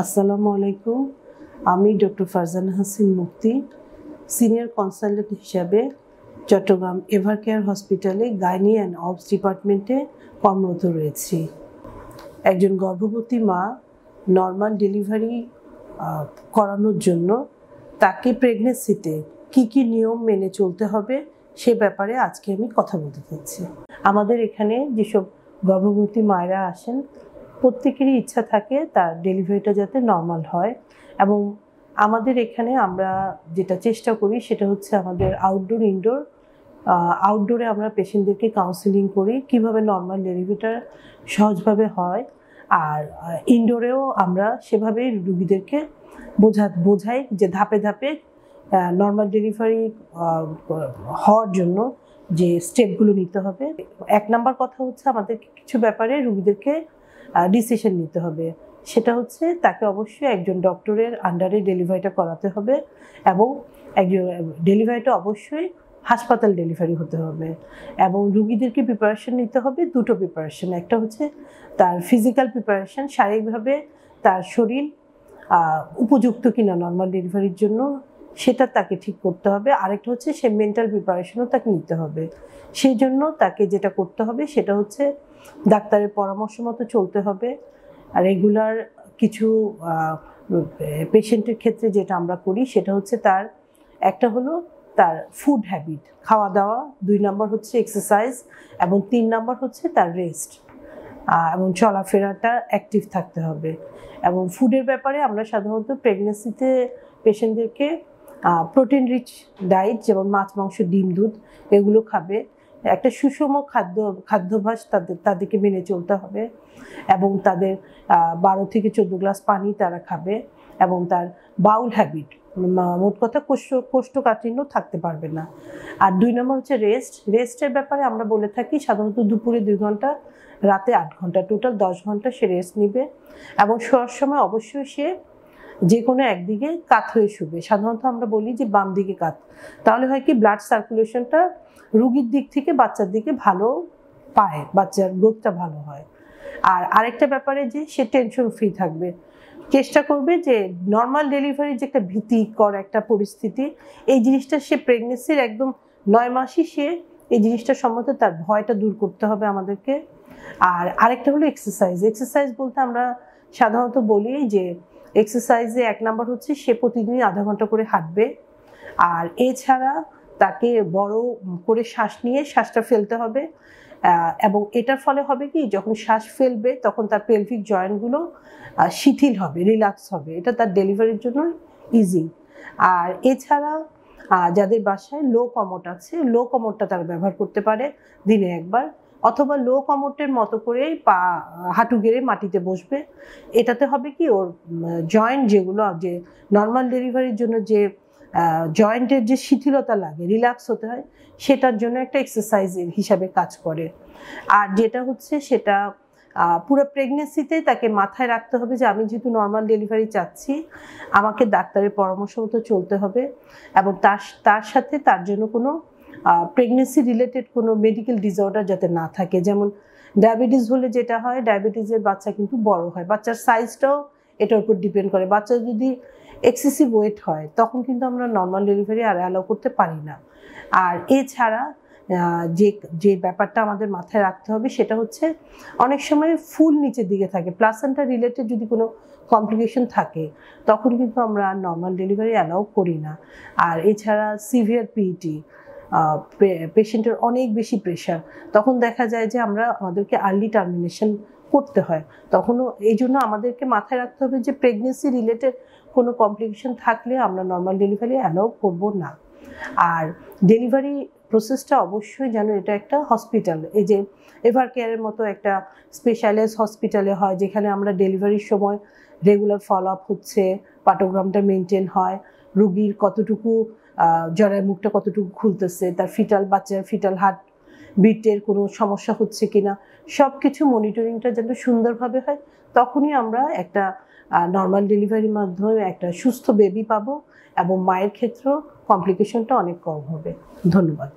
আসসালামু আলাইকুম। আমি ডক্টর ফারজানা হাসিন মুক্তি, সিনিয়র কনসালটেন্ট হিসাবে চট্টগ্রাম এভারকেয়ার হসপিটালে গাইনি অ্যান্ড অবস ডিপার্টমেন্টে কর্মরত রয়েছি। একজন গর্ভবতী মা নর্মাল ডেলিভারি করানোর জন্য তাকে প্রেগনেন্সিতে কি নিয়ম মেনে চলতে হবে সে ব্যাপারে আজকে আমি কথা বলতে চাচ্ছি। আমাদের এখানে যেসব গর্ভবতী মায়েরা আসেন প্রত্যেকেরই ইচ্ছা থাকে তার ডেলিভারিটা যাতে নর্মাল হয়, এবং আমাদের এখানে আমরা যেটা চেষ্টা করি সেটা হচ্ছে আমাদের আউটডোর ইনডোর। আউটডোরে আমরা পেশেন্টদেরকে কাউন্সেলিং করি কিভাবে নর্মাল ডেলিভারিটা সহজভাবে হয়, আর ইনডোরেও আমরা সেভাবেই রুগীদেরকে বোঝাই যে ধাপে ধাপে নর্মাল ডেলিভারি হওয়ার জন্য যে স্টেপগুলো নিতে হবে। 1 নাম্বার কথা হচ্ছে আমাদের কিছু ব্যাপারে রুগীদেরকে ডিসিশন নিতে হবে। সেটা হচ্ছে তাকে অবশ্যই একজন ডক্টরের আন্ডারে ডেলিভারিটা করাতে হবে, এবং একজন ডেলিভারিটা অবশ্যই হাসপাতাল ডেলিভারি হতে হবে, এবং রুগীদেরকে প্রিপারেশন নিতে হবে দুটো প্রিপারেশন। একটা হচ্ছে তার ফিজিক্যাল প্রিপারেশন, শারীরিকভাবে তার শরীর উপযুক্ত কিনা নর্মাল ডেলিভারির জন্য সেটা তাকে ঠিক করতে হবে। আরেকটা হচ্ছে সে মেন্টাল প্রিপারেশনও তাকে নিতে হবে। সেই জন্য তাকে যেটা করতে হবে সেটা হচ্ছে ডাক্তারের পরামর্শ মতো চলতে হবে। আর রেগুলার কিছু পেশেন্টের ক্ষেত্রে যেটা আমরা করি সেটা হচ্ছে তার একটা হলো তার ফুড হ্যাবিট, খাওয়া দাওয়া, 2 নাম্বার হচ্ছে এক্সারসাইজ, এবং 3 নাম্বার হচ্ছে তার রেস্ট, এবং চলাফেরাটা অ্যাক্টিভ থাকতে হবে। এবং ফুডের ব্যাপারে আমরা সাধারণত প্রেগনেন্সিতে পেশেন্টদেরকে প্রোটিন রিচ ডায়েট, যেমন মাছ, মাংস, ডিম, দুধ এগুলো খাবে। একটা সুষম খাদ্যাভ্যাস তাদেরকে মেনে চলতে হবে, এবং তাদের 12 থেকে 14 গ্লাস পানি তারা খাবে, এবং তার বাউল হ্যাবিট, মোট কথা কোষ্ঠকাঠিন্য থাকতে পারবে না। আর 2 নম্বর হচ্ছে রেস্টের ব্যাপারে আমরা বলে থাকি সাধারণত দুপুরে 2 ঘন্টা, রাতে 8 ঘন্টা, টোটাল 10 ঘন্টা সে রেস্ট নিবে, এবং শোয়ার সময় অবশ্যই সে যে কোনো একদিকে কাত হয়ে শুবে। সাধারণত আমরা বলি যে বাম দিকে কাত, তাহলে হয় কি ব্লাড সার্কুলেশনটা রুগীর দিক থেকে বাচ্চার দিকে ভালো পায়, বাচ্চার গ্রোথটা ভালো হয়। আর আরেকটা ব্যাপারে যে সে টেনশন ফ্রি থাকবে, চেষ্টা করবে যে নর্মাল ডেলিভারির যে একটা ভীতিকর একটা পরিস্থিতি, এই জিনিসটা সে প্রেগনেন্সির একদম 9 মাসই সে এই জিনিসটা সম্বন্ধে তার ভয়টা দূর করতে হবে আমাদেরকে। আর আরেকটা হলো এক্সারসাইজ বলতে আমরা সাধারণত বলি যে এক্সারসাইজে 1 নাম্বার হচ্ছে সে প্রতিদিন আধা ঘন্টা করে হাঁটবে, আর এছাড়া তাকে বড় করে শ্বাস নিয়ে শ্বাসটা ফেলতে হবে, এবং এটার ফলে হবে কি যখন শ্বাস ফেলবে তখন তার পেলভিক জয়েন্টগুলো শিথিল হবে, রিল্যাক্স হবে, এটা তার ডেলিভারির জন্য ইজি। আর এছাড়া যাদের বাসায় লো কমোড আছে, লো কমোডটা তারা ব্যবহার করতে পারে দিনে একবার, অথবা লো কমোডের মতো করেই পা হাঁটু গেড়ে মাটিতে বসবে। এটাতে হবে কি ওর জয়েন্ট যেগুলো যে নর্মাল ডেলিভারির জন্য যে জয়েন্টের যে শিথিলতা লাগে, রিল্যাক্স হতে হয়, সেটার জন্য একটা এক্সারসাইজ হিসাবে কাজ করে। আর যেটা হচ্ছে সেটা পুরো প্রেগনেন্সিতে তাকে মাথায় রাখতে হবে যে আমি যেহেতু নর্মাল ডেলিভারি চাচ্ছি, আমাকে ডাক্তারের পরামর্শ মতো চলতে হবে, এবং তার সাথে তার জন্য কোনো প্রেগনেন্সি রিলেটেড কোনো মেডিকেল ডিসঅর্ডার যাতে না থাকে। যেমন ডায়াবেটিস হলে যেটা হয়, ডায়াবেটিসের বাচ্চা কিন্তু বড় হয়, বাচ্চার সাইজটাও এটার উপর ডিপেন্ড করে। বাচ্চা যদি এক্সেসিভ ওয়েট হয় তখন কিন্তু আমরা নর্মাল ডেলিভারি আর অ্যালাউ করতে পারি না। আর এছাড়া যে ব্যাপারটা আমাদের মাথায় রাখতে হবে সেটা হচ্ছে অনেক সময় ফুল নিচের দিকে থাকে, প্লাসেন্টা রিলেটেড যদি কোনো কমপ্লিকেশন থাকে তখন কিন্তু আমরা নর্মাল ডেলিভারি অ্যালাউ করি না। আর এছাড়া সিভিয়ার পিইটি, পেশেন্টের অনেক বেশি প্রেশার, তখন দেখা যায় যে আমাদেরকে আর্লি টার্মিনেশন করতে হয়। তখনও এই জন্য আমাদেরকে মাথায় রাখতে হবে যে প্রেগনেন্সি রিলেটেড কোনো কমপ্লিকেশন থাকলে আমরা নর্মাল ডেলিভারি অ্যালাউ করব না। আর ডেলিভারি প্রসেসটা অবশ্যই যেন এটা একটা হসপিটাল, এই যে এভারকেয়ারের মতো একটা স্পেশালাইজ হসপিটালে হয়, যেখানে আমরা ডেলিভারির সময় রেগুলার ফলো আপ হচ্ছে, পাটোগ্রামটা মেনটেন হয়, রুগীর কতটুকু জরায়ু মুখটা কতটুকু খুলতেছে, তার বাচ্চার ফিটাল হার্ট বিটের কোনো সমস্যা হচ্ছে কিনা, সব কিছু মনিটরিংটা যেন সুন্দরভাবে হয়, তখনই আমরা একটা নর্মাল ডেলিভারির মাধ্যমে একটা সুস্থ বেবি পাবো, এবং মায়ের ক্ষেত্রেও কমপ্লিকেশনটা অনেক কম হবে। ধন্যবাদ।